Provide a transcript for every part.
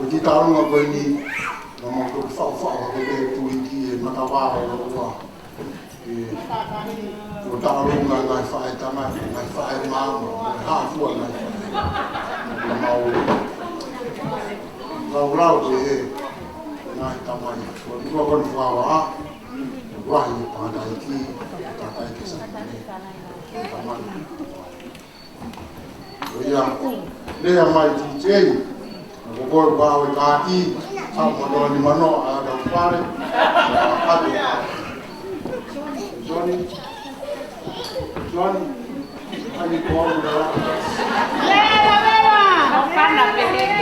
Ki taonga koe ni na mo ko whao ke tui ki e matawara o ua. O taonga ngai whae tanga, ngai whae maama, ngai hāfua ngai whae. Rau te e, ngai tamai. O nua koni whawa a, wahi e pātai ki, tātai ke sakane. Tamai. O ia, lea mai DJ, o koe pāwe kāti, Salvador ni mano a da pare. Johnny, aí como da lá. Leva, não fala pequena.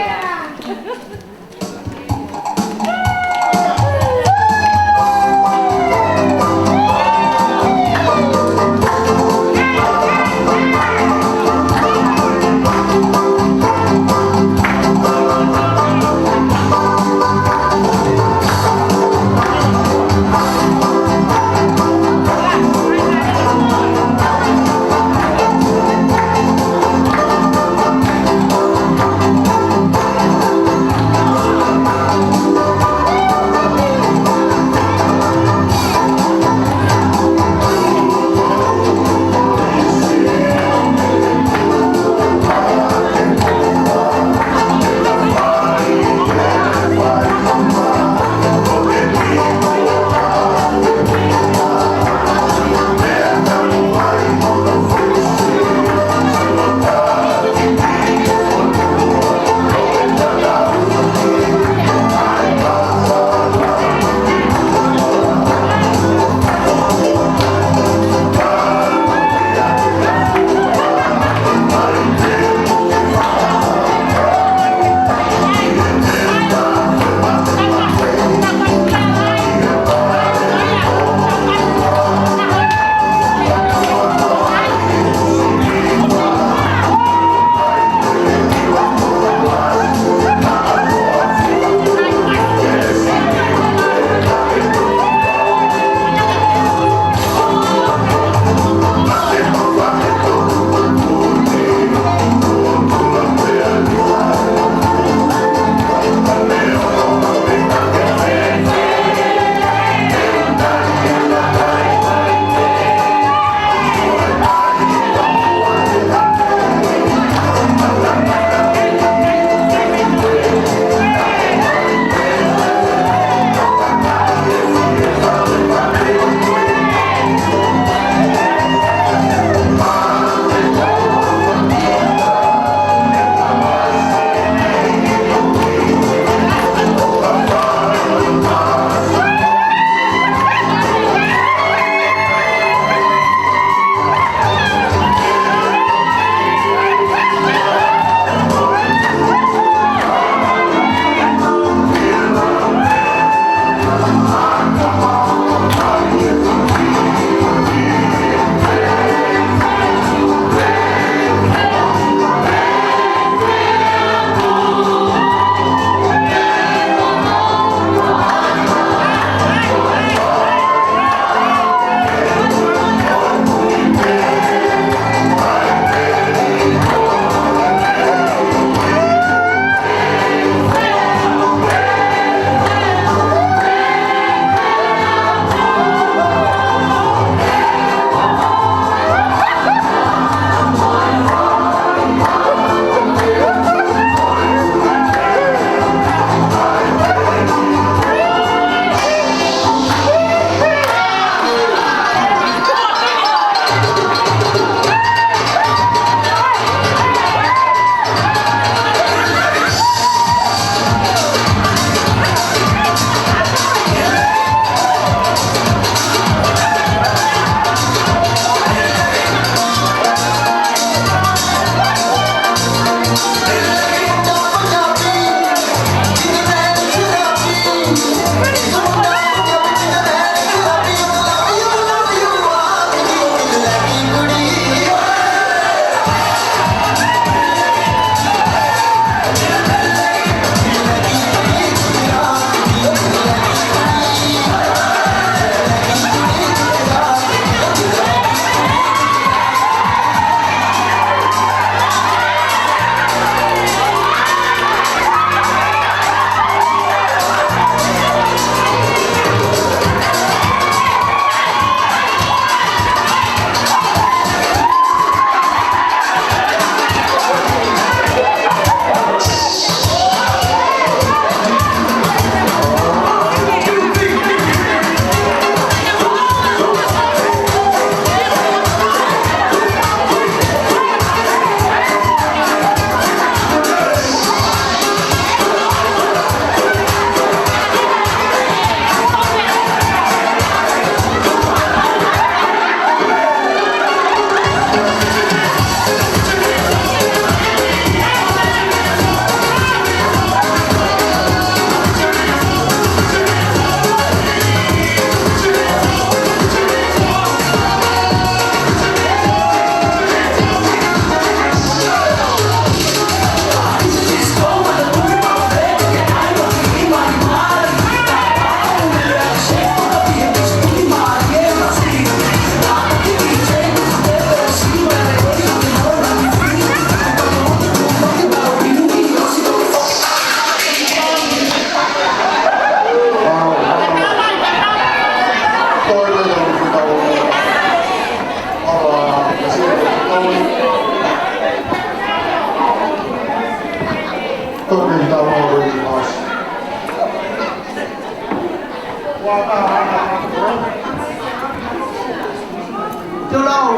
Tulong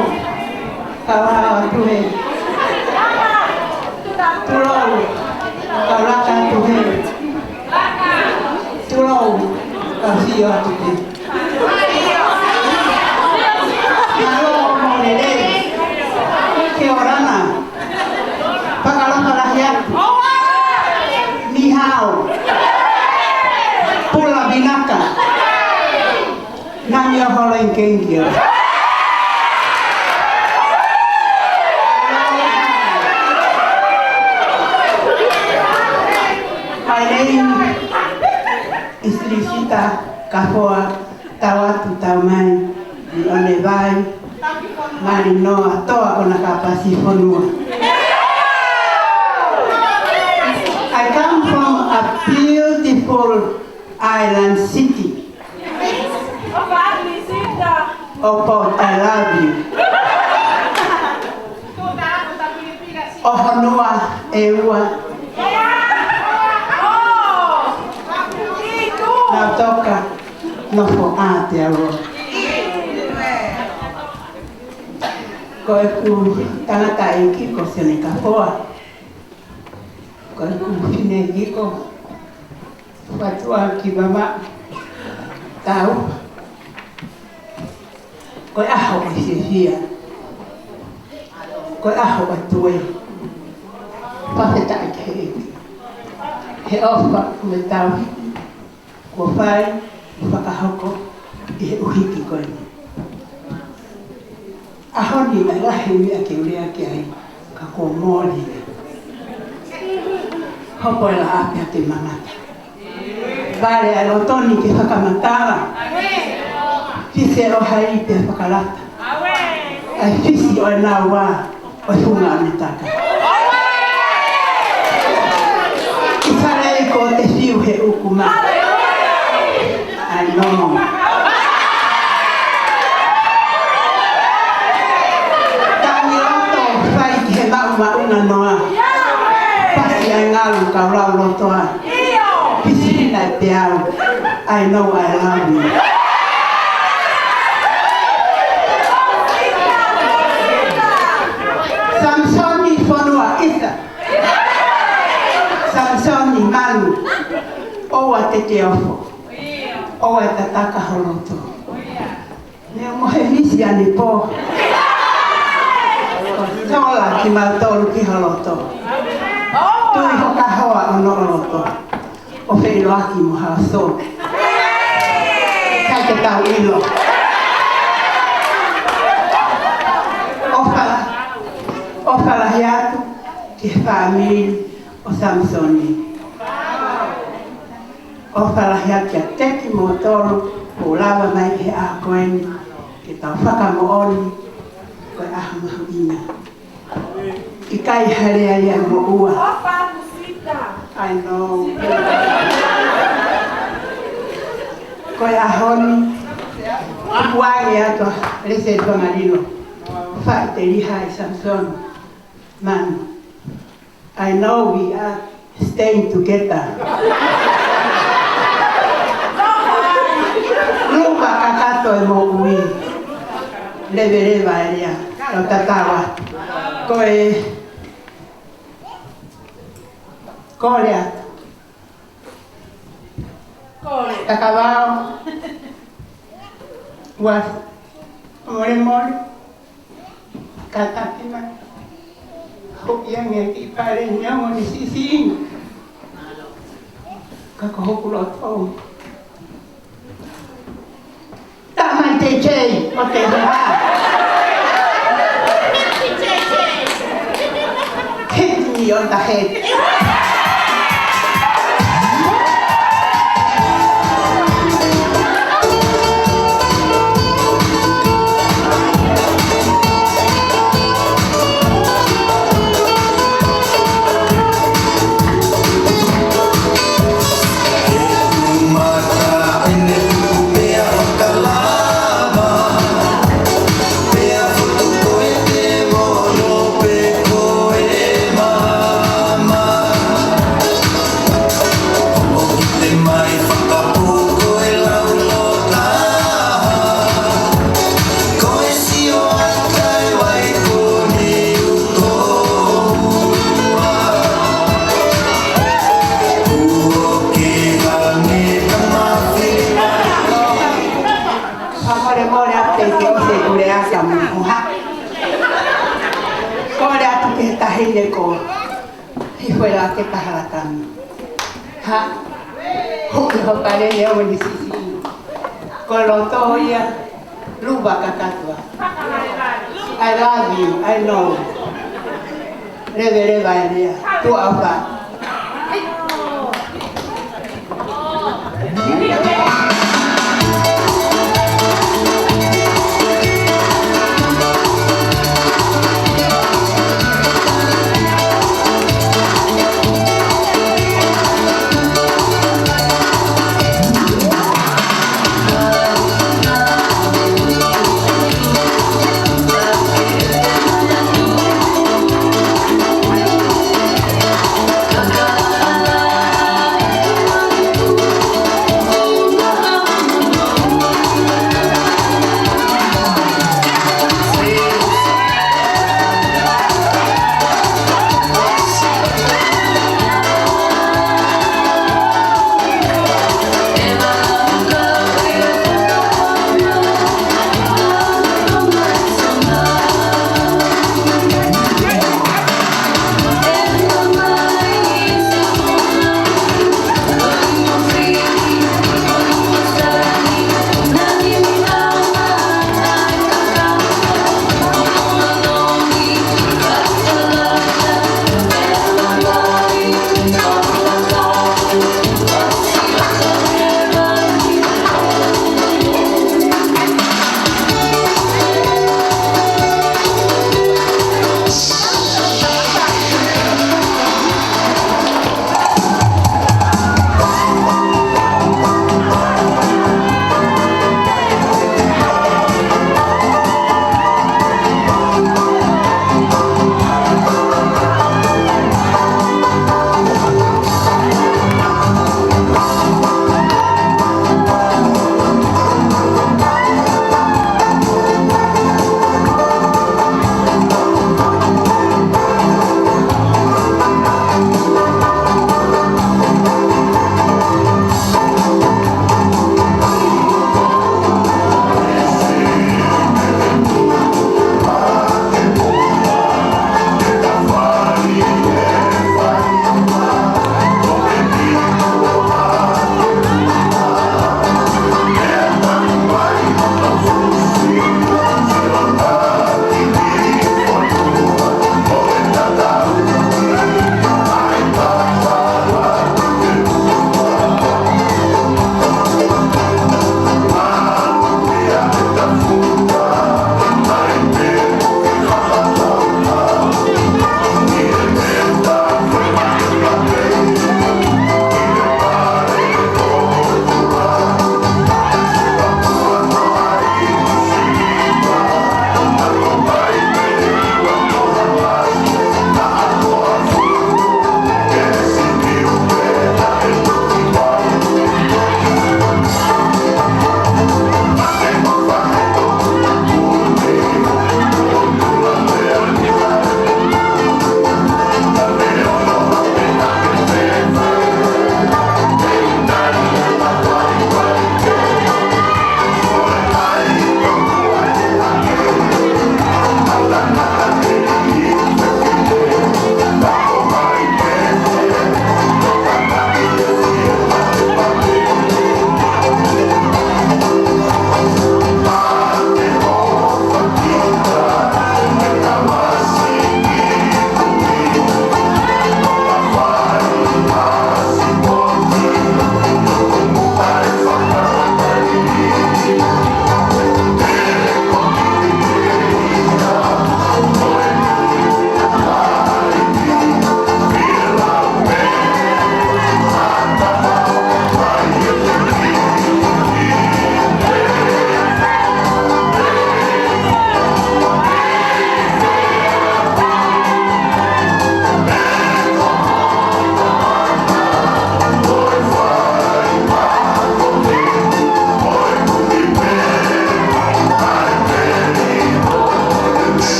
kawa Tuhan. Tulong kawaka Tuhan. Tulong kasih Tuhan. Kalau mau nede, keorana, pakalong rakyat, nihau, pula binaka, namanya orang kengkir. Istri kita kahua tawatu taumai di onevai marinoa toa ona kapasi fonua. I come from a beautiful island city. Oh Port, I love you. Oh Honua, Ewa. Natoka nofo Aotearoa. Koe ku tangata e kiko sene kapoa. Koe ku whine kiko watua ki mama tau. Koe aho o hia. Koe aho o tue. Pafeta e ke he ofa me tau. Ko fai whakahoko I he uhiki koe. Ahoni na lahi mea ke urea ke ai ka ko mōri. Hopo e la apea te mangata. Vale a lotoni ke whakamatara. Fise o hai te whakarata. Ai fisi o e nā wā o hunga ametaka. I wharei ko te whiu he ukuma. I know. Tangi roto whai ki he maunga noa. Pasi ai ngalu ka rau rotoa. Pisi nai te au. I know I love you. Samsoni whanua isa. Samsoni manu. Oa te te ofo. O e tataka holoto. Nea mohe misi ane po. Tola ki mautolu ki holoto. Tui hoka hoa ono holoto. O whiro aki mo haso. Kai te tau ilo. Ofa lahi atu ki whaamiri o Samsoni. O whalahi kia teki mo toro o lawa mai he a koeni ke tau whakamooni koe aha mahu ina. I kai harea ia mo ua. I know. Koe ahoni upuangi ato lese tuangarino. Whai te riha I Samson. Man, I know we are staying together. Lupa kakato e mo ui. Levereva eria. O tatawa. Koe. Kore ato. Kakawao. Was. More more. Katapima. Hokiang e ki pare nyamo ni sisiing. Kakohokulot o. Tamai te chei, o te hea. Hit me on the head. Mama le ko hi fuera ke paharakami ha ho ho pare le o ni sisi ko lo to ia luba kakatua I love you I know reve ia tu apa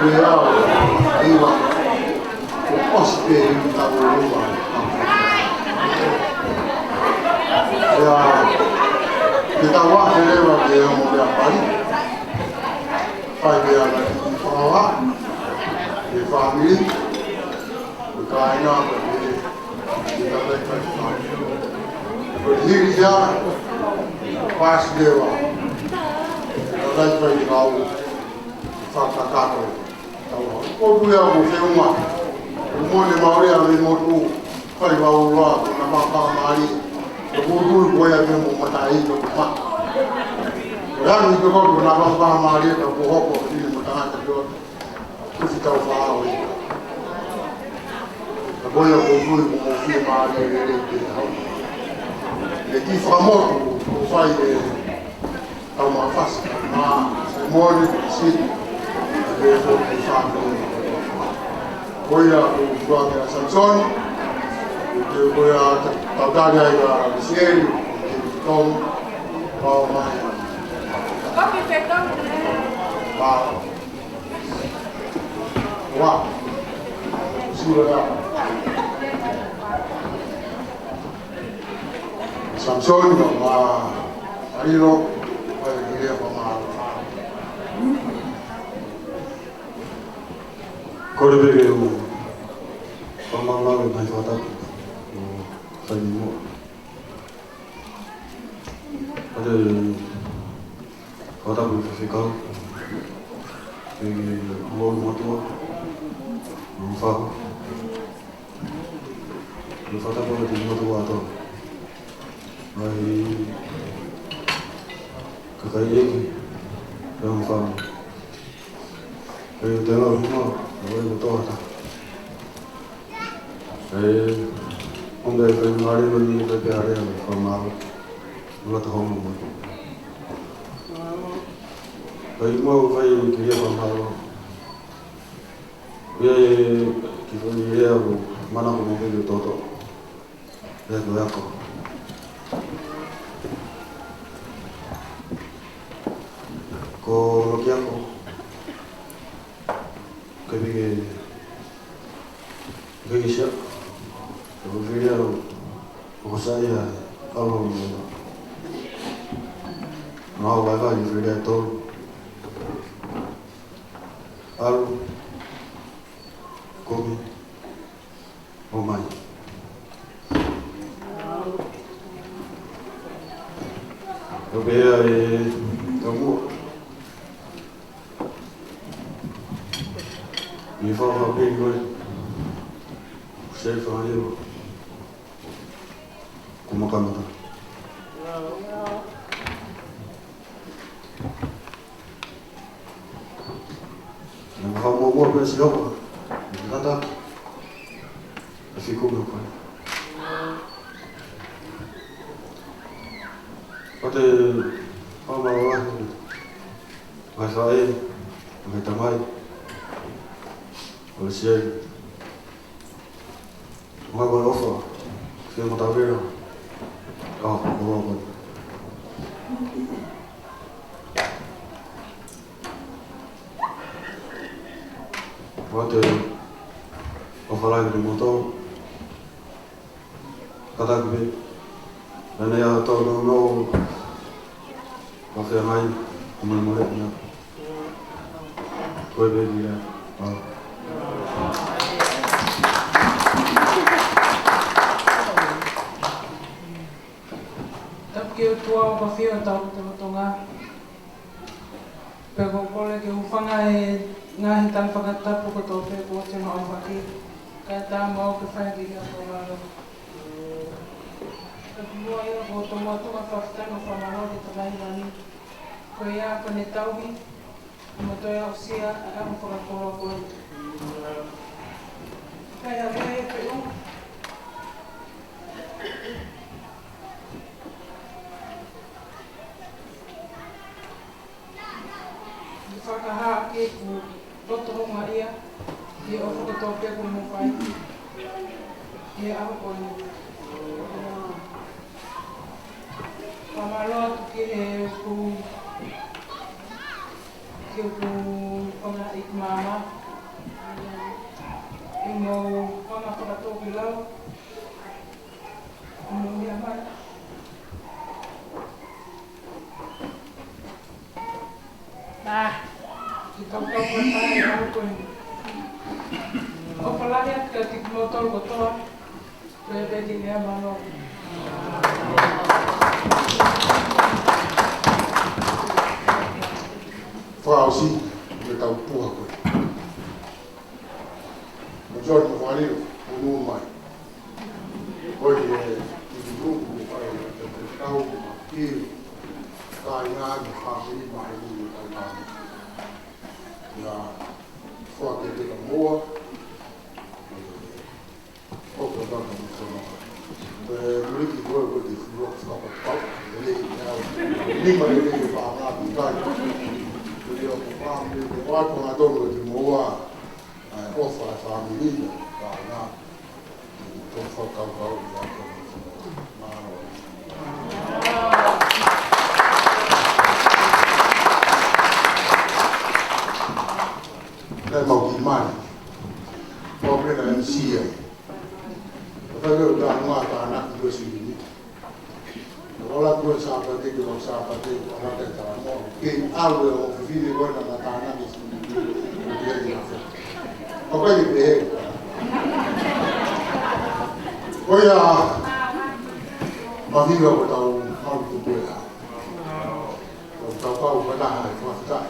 real, iwa, ospe kita berubah. Ya, kita wah lewat dia mau diapain? Pai dia lagi di bawah, di family, berkaitan berdiri, kita berkaitan. Berdiri dia pas dewa, kita lagi kau. Fakta kako ko tu ya mo fe uma mo le maori a le mo tu fai wa ura na ma pa mari ko tu ko ya ke mo mata ai ko ma ya ni ko ko na ma pa mari ko ko ko ni mo ta ka do ku fi ta fa o ko ya ko tu mo fi mari le le ti fa mo ko fai au ma fa ma mo ni si Voy a jugar a Sansón, voy a tratar de ir a Cielo, Tom, Palma. Wow. Sansón, marido, quería formar. Kore bege o pamanga mai fata o fai mo ade fata bu ficar e mo moto o fa o fata bu de moto ato mai kakai ki eu fa eu tenho uma Voy a toda. Donde el marido ni le pegaré formado. No te como mucho. Ahí me voy a querer formado. Voy a que voy a ir a mana como medio todo. Ya lo hago. Con lo que hago. Que ya lo veía o sea algo no va a ir de todo algo come o más lo veía mi favor bien Sei faio como câmera. Não vou morrer para esse jogo. Nada. Ficou meu pai. Pode falar lá. Vai sair. Vai também. Vai ser. Uma golofa, que eu estava vendo. Vou. Vou falar de motor. Cada vez, eu já estou no café mais, como eu morei na. Foi bem direto. Ke o tua o kawhia o tau te matonga. Pego kole ke uwhanga e ngahi tang whakatapu ko tō peko o te no ai whaki. Kai tā mau ke whaiki kia tō ngaro. Ka mua ia ko tō matonga whawhtano whamaro ki tā lai rani. Ko ia ko ne tauhi, mo tō ia o sia a ako whakakoro koe. Kai a mea e pe o. Whakaha ke ku roto honga ia, i o whakatopia ko mo whai. I aho koe ni. Whamaloa tu ki he ku whanga I te māma. I mō whanga whakatōki lau. I mō mea mai. Ki tau tau kua tāi e au koe. O palahi atu ka tiki mō tolu kotoa. Koe pēti mea mano. Whaosi, me tau puha koe. Ma John mo whanero, o nū mai. Koe e tiki rungu o whae, te tau ma kiri. Kai ngāgi whāwhiri mai nui o tau tāne. Ia whake te ka moa, koko taka mo tono. Te muriki koe koe te whiroa whakapau, e leki ngāo, lima e leki whāngāpi kai. Te o whāmi, te wāpanga tono te moa, ofa e whāmirina, ka ngā, tō whakaukau i ako. Nei mau ki mani, o prena MC ai. O whakau ka ngā ka anaki koe siri. O la koe sāpate ki o sāpate o anake tā mō. Kei aue o whiwhine koe na ka anaki siri. O kia ki a whaka. O koe ni pehe. Koe a mawhiwa ko tau marutu koe a. O tau pau whanaha e whawhitai.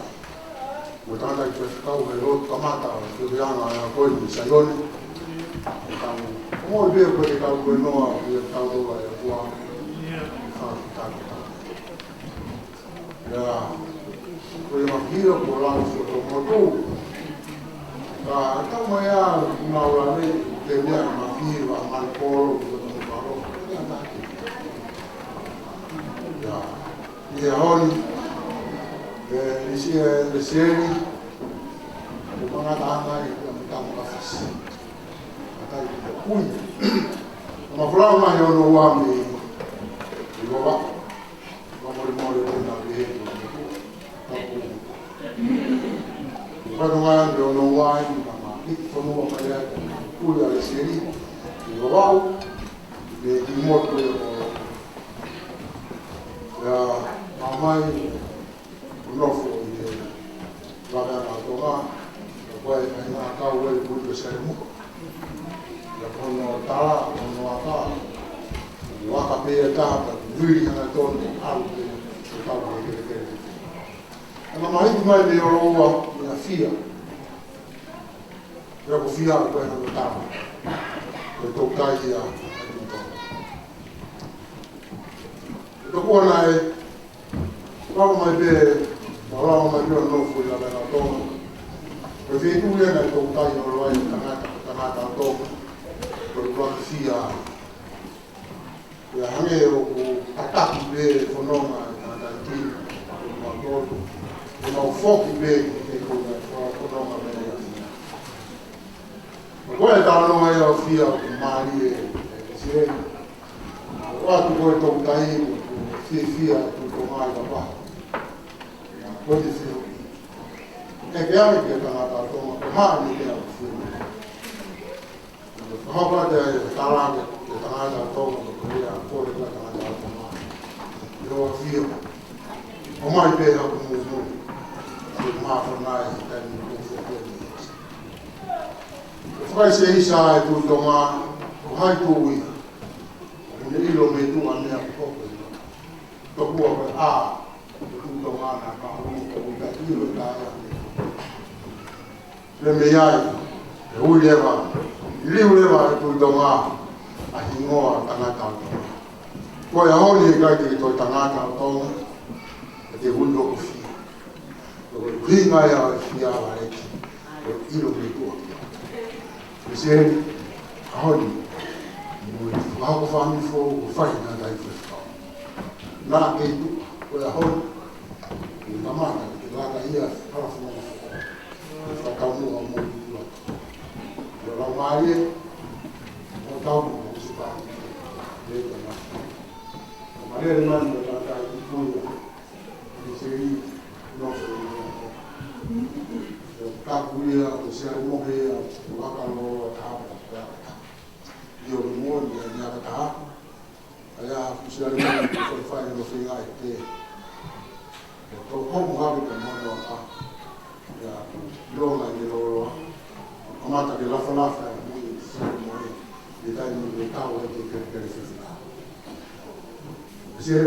O tāna ki whakau he roto kamata o te reanga a koe ni Saione. O mōi bea koe te kau koe noa o te tau roa e kua. Ia, koe mahira ko lau si o tō motou. Ka tau mai a maura ne te mea mahira a maniporo o tō mokaro. Ia, ia honi. Isi e seri, o mga tanga i kua mitamo ka fasi. Atai ki te kui. O mawhulao mai o no wami i roa. Mamori mori o na wehe o na kua. Tapu. O whanonga ande o no wai, na ma hiki whanua mai a kui a seri. I roa, me i motu e o. Ia, mamai, nofo i te rāwea nā tonga, ka koe ai ngā kau e kuri o sere muko. Ia kono tara, kono aka, waka pēa tāta, wiri hana tōne, aru te tau e kere kere. Ana mahiti mai me oro ua, ia fia. Ia ko fia a koe hana tara. Koe tō kai ia, ai tōna. E tōku ana e, rāwa mai pē, Marau mai pia no fui la bela tōna. Koe whetu ea nei tōku tai o roa i tangata tōku. Koe kuaki fia. Ia hange o ku tataki pē whanonga i tangata i tina. Koe mua tōku. E mau whoki pē ki koe whanonga mea ia fia. Koe e tānoa ea o fia o ku maari e sireni. O atu koe tōku tai o ku fia tu tō mai ka paha. Koe te whio. E ke ame ke tangata tōma, ko haa ni ke ame whio. Ko hapa te taranga ke tangata tōma, ko rea kore ka tangata tōma. I roa whio. O mai pēha ku mūmu. Ko māwhanai i tēni kōwhia pēni. Ko whakai se isa e tū tōma, ko hai tōui. Ko ne ilo me tū a mea kōpē. Tōkua koe ā. Tonga ka o ka ilo ka ya. Le me ai. E ui leva. I liu leva e tui tonga a hingoa tangata o tonga. Koe a honi e kai te toi tangata o tonga. E te hui loko fia. Koe ringa ea e fia a reki. Koe ilo me tua. E se a honi. Mui wahako whami fo o whai nga dai whewhau. Nā kei tu. Koe a honi. Tamata, que lá ia para fora. Para cá no amor do outro. Eu lá Maria, o tal do cidade. Eita, mas Maria não anda lá de cuida. Isso aí não foi. kakuia o se mohe o wakalo ta ta io mo ni na ta aya kusira ni ko fa no finga te to ko mo ha ko mo no pa ya lo la ni lo amata de la fala fa ni se mo ni dai ni ta o ke ke se se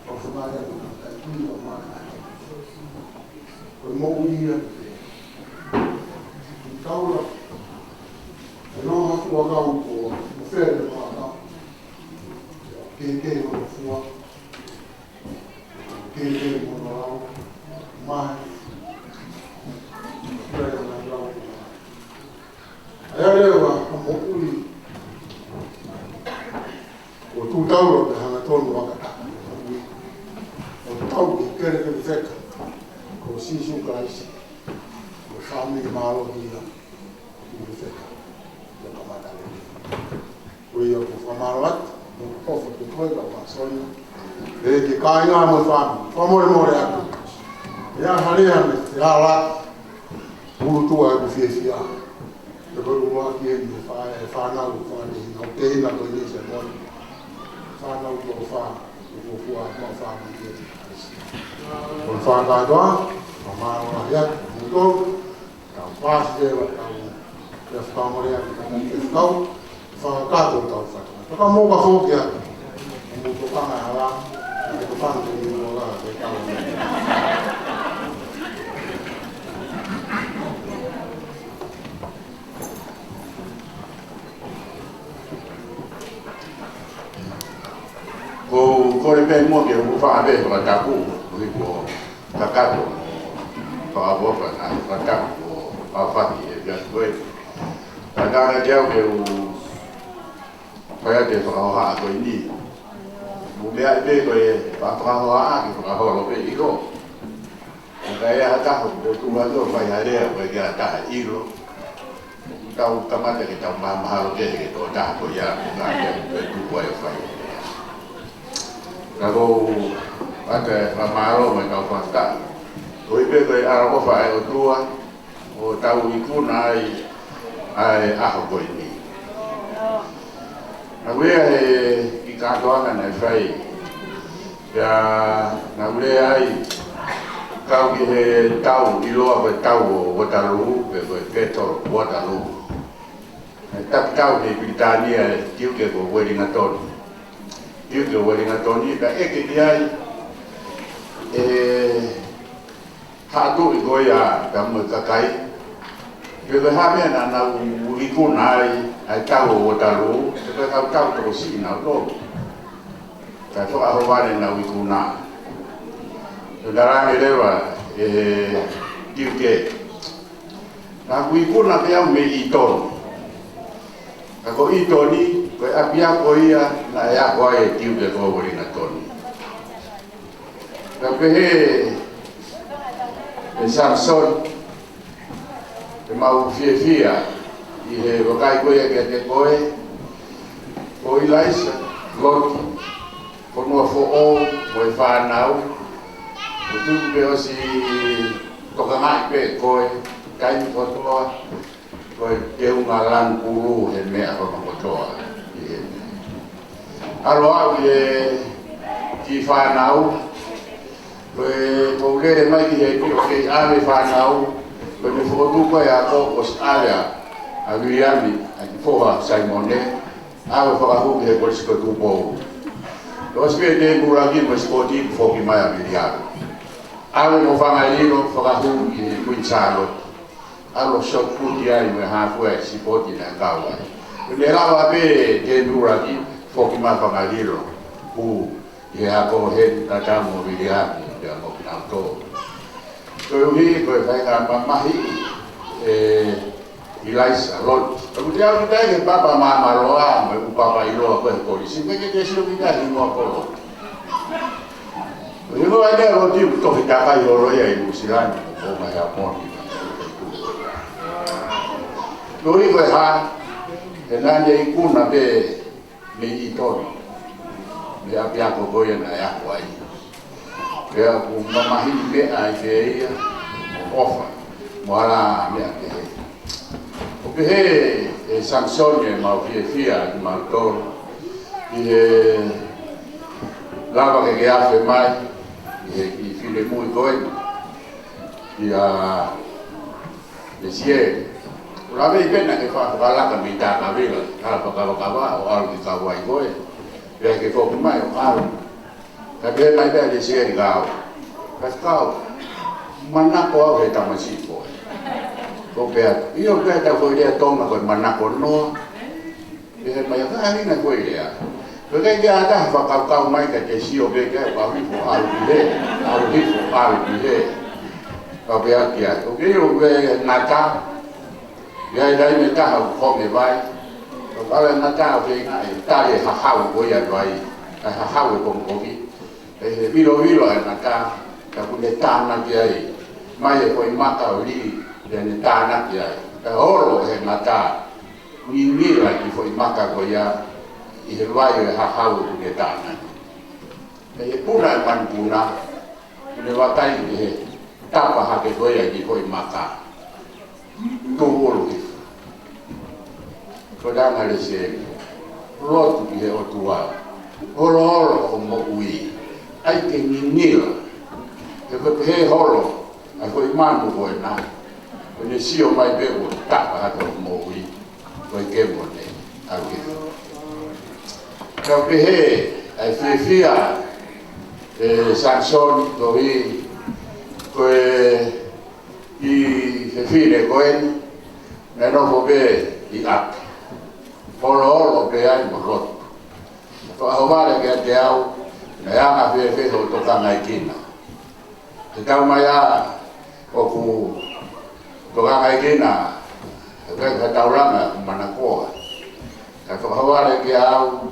o fa ma ya ni o ma ko mo uia kaula no ma fu ga un po fere ma que no fua que no no mais pero na lá aí eu como ui o tu tauro da na tonu wakata o tau que quer que feca com sisu cais o chame malo dia o feca da camada o eu vou falar povo que foi da Amazônia, que cai na Amazônia, como ele mora aqui, já halia já lá, o tua é o fia, depois o aqui ele faz na luta, não tem na polícia não, faz na luta o fua não faz ninguém, o faz da doa, a mão já mudou, a paz dela, já está morrendo, já está, faz cada tal faz. Porque a moga foi que o tocava lá, o tocava no lugar de cada o core bem mo que o fa bem para tapu o ipo takato para a boca na tapu a fati já foi para dar já o para ter para a coini o meu bem para a que para o bem igual aí a tapu o valor vai a ler vai que a tá igual então tamate que tá mal que to tá apoiar o vai fazer lalu ada ramalo mereka fakta. Oibe ke arah apa o tua o tahu iku nai ai ahok ini. Nawe ikatoan nai fai ya nawe ai kau ke tahu ilo apa tahu watalu ke ketor watalu. Tak tahu di Britania juga ke Wellington. Juga Wellington ni dah dia hatu igoya kamu kakai juga hamil anak uliku nai tahu watalu sebab kau tahu terus ini nak kalau awalnya nak uliku na saudara lewa juga nak uliku nak yang meiton kalau itu ni kau apia kau ia nak ya kau ia juga kau boleh nak ton. Tapi Samson mau fia ia bagai kau ia kata kau ilais lot kau mau foo kau fanau betul betul si tokangai pe kau kain kau tua kau keu ngalan pulu heme apa kau tua. Aloha ki whanau ko le mai ki ke ave whanau ko ni fotu ko ya ko Australia a Miami a ki foa Simone ave whakahu ke ko siko tupo lo spe de buragi mo spoti fo ki mai a Miami ave no whangalino whakahu ki Queensalo alo shot puti ai me hafue sipoti na kawa le rawa be de buragi foki mafangalilo ye ako he tatamo biliani ya mo pinauto so hi ko fai ka mamahi ilais alot kemudian kita ke papa mama loa mo papa ilo ko polisi ke silo kita ni mo ko yo ada roti to kita ka yo ya ibu silan o ma ya mo lo hi ko ha enanya ikuna be ni iton dia pia ko goya na ya kwai dia ku mamahi be ai ke ofa Moala mea ke he. O ke he e Samson e mau fia i mau toro. I he lava ke afe mai. I he ki file mui koe. I a le sie. Ura vei pena ke whakalaka mi tā ka vila. Kala whakawakawa o aru ki kawai koe. Pea ke whoku mai o aru. Ka ke mai pea le sie i kau. Ka kau. Manako au he tamasi koe. Ko pea, io pea ta koe lea tonga koe manako noa. E he mai a hina koe lea. Ko kei kia ataha whakau mai ka te sio ke kia pawhifo aru ki he. Aru hifo aru ki he. Ka pea kia. Ko kei o koe ngata. Ia i rai me taha ukonge vai. Ko kala ngata o kei ngai. Tare hahau koe atu ai. Ai hahau e kongoki. E he vilo e ngata. Ka kune tāna ki ai. Mai e koe maka o li. Ia ne tāna ki ai. Ka oro he ngata. Ni mira ki koe maka koe ia. I he vai e hahau e kune tāna. E he puna e man puna. Kune watai ki he. Tapa hake koe ia ki koe maka. Tu oro ki. Ko danga le se. Rotu ki he o tua. Oro o mo ui. Ai ke ninila. Te koe he holo. Ai koe manu koe na. Koe ne sio mai bebo. Tapa hake o mo ui. Koe ke mo ne. Au ki. Kau ke he. Ai fia. Samson ko hi. Koe. I he fine koe. Ne no ko be. I api. Holo ke ai mo rotu. Ko ahomare ke te au. Na anga fe ho toka ngai kina. Te tau mai a o ku toka ngai kina. Ka tauranga manakoa. Ka whakaware ke au.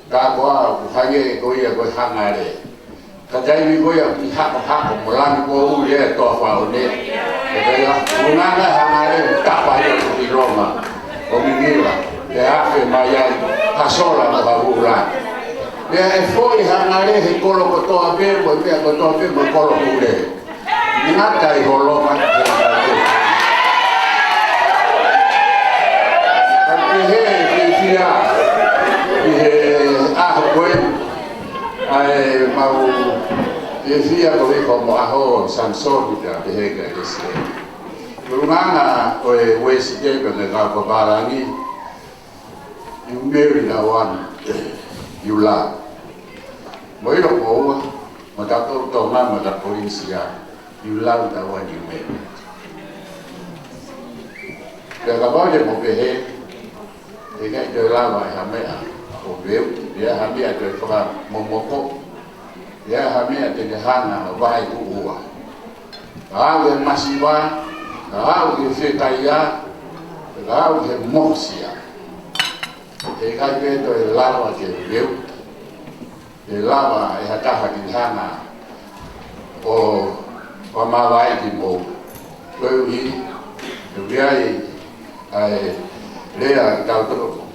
Ka koa ku haie ko ia ko hangare. Ka taimi ko ia ki hako molani ko uli e toa whao ne. Ka ia unanga hangare tapa ia ki Roma. O mingira. Te hafe mai ai. Kasola mo harura. Ia e foi hangare he kolo kotoa pe, mo pia kotoa pe mo kolo kule. Ngata i holoma. Tapi he fia, he aho koe, ai mau he fia koe como aho Samson ita te hega ese. Kurunganga koe wesi jebe me kau kabarangi, you marry the one you love. Mới đọc bộ mà ta có tổ nam mà đặt polisia you love the one you marry. Để cả bao giờ một cái hệ thì cái trời la vậy hàm mấy à cổ biểu để hàm mấy à trời phàm một cốc để hàm mấy à trời hang à vai của ua áo cái masiva áo cái phe kaya áo cái moxia thì cái trời la vậy trời biểu e lava e hataha ki hana o mawai ki mo koe ui e viai ai lea tau toro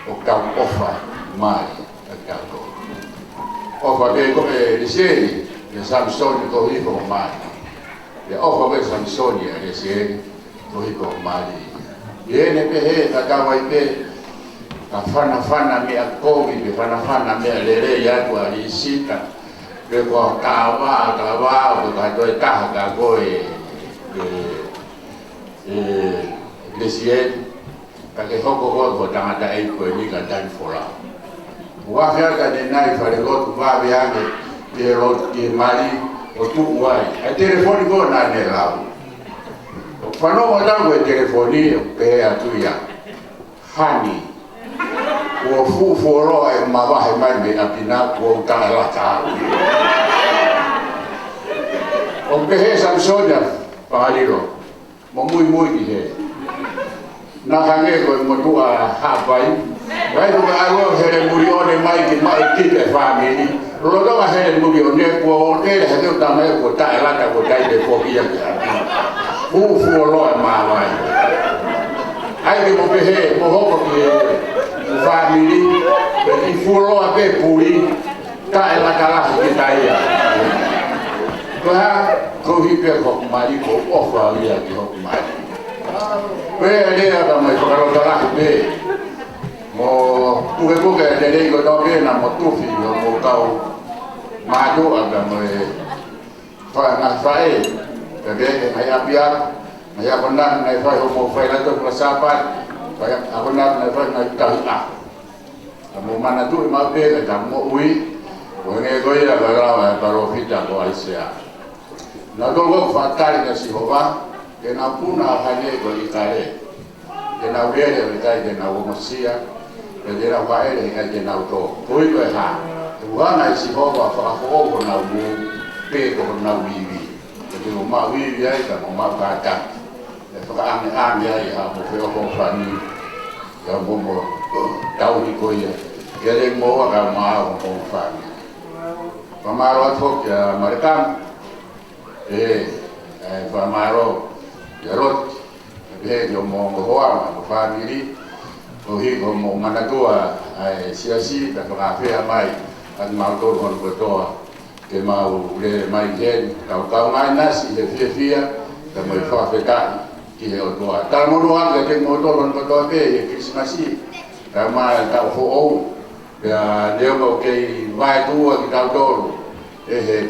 o tau ofa mai a tau toro ofa ke koe liseri e Samson ko hiko mai e ofa ke Samson e liseri ko hiko mai e ne pe he tatawai pe ka fana me a kovi me fana me a lere ya tu ali sita ke ko kawa ko ka to ta ka ko le sie ka ke hoko ko ta ta ai ko ni ka dan fora wa fa ka de nai fa le ko va viane de ro ki mari o tu wai a telefoni ko na ne la fa no mo da ko telefoni pe a tu ya hani o fuforo e mawahe mai me apina o tala ta o pehe Samson pahaliro mo muy ki he na hange ko mo tua ha vai ko aro here murione mai ki mai ki te family lo do ga here murione ko te he te ta mai ko ta la ta ko dai de ko kia fuforo e mawai ai ke mo pehe mo hoko ki family i furo a pe puri ta e la kala ki ta ia Kaya kau hidup kau mari kau offer dia di kau mari. Kaya dia ada mai kalau dalam be. Mo bukan dia kau tahu dia nak mo tufi mo kau maju ada mai. Fa nak fai. Jadi ayah biar ayah benar ayah fai mo fai lagi persahabat. Ayah benar ayah fai nak tahu ah. Kamu mana tu mau be kamu ui. Kone koi la kagala para fita ko Asia. Na dogo fatali na si Jehova, que na puna hane ko ikare. Que na vere vitai que na womosia, que era vaere que na auto. Koi ko ha. Ugana si Jehova fa ko na bu pe ko na wiwi. Que o ma wiwi ai ka ma kata. E fa ame ai ha mo fe ko fani. Ya mo tau ni ko ia. Que le mo ka ma ko fani. Pamaro fok ya Amerikan, pamaro ya rot, yo mo ngoa mo family, ohi mo manatua siasi ta kafe amai at maltor hon botoa ke mau le mai gen kau mai nasi le fia ta mo fa feka ki le otoa ta mo doa ke motor hon botoa ke Christmasi ta mai ta ho ya dia mau ke vai tua ki tau tolu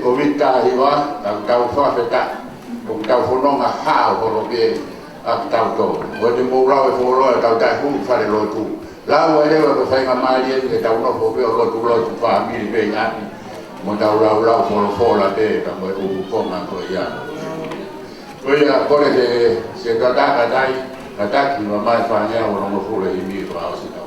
covid ka hiwa tau fa feta ko tau fononga ha ho be a tau tolu o de mo ra fo ro tau ta hu fa le lo tu la wa le wa fa nga mai le tau no fo be lo tu fa mi be ya mo tau la fo la be ka mo u ko ma ko ya ko ya ko le se ta ka dai ki ma mai fa nya o no fo le mi ro a si ta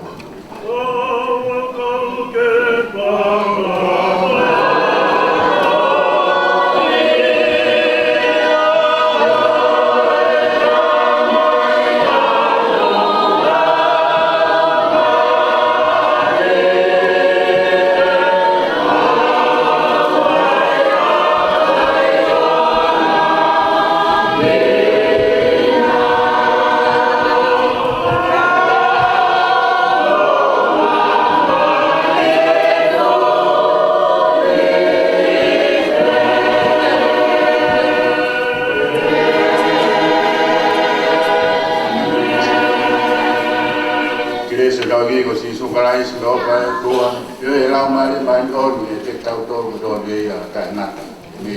yo era mai mai on e te tau to do be ya ka na me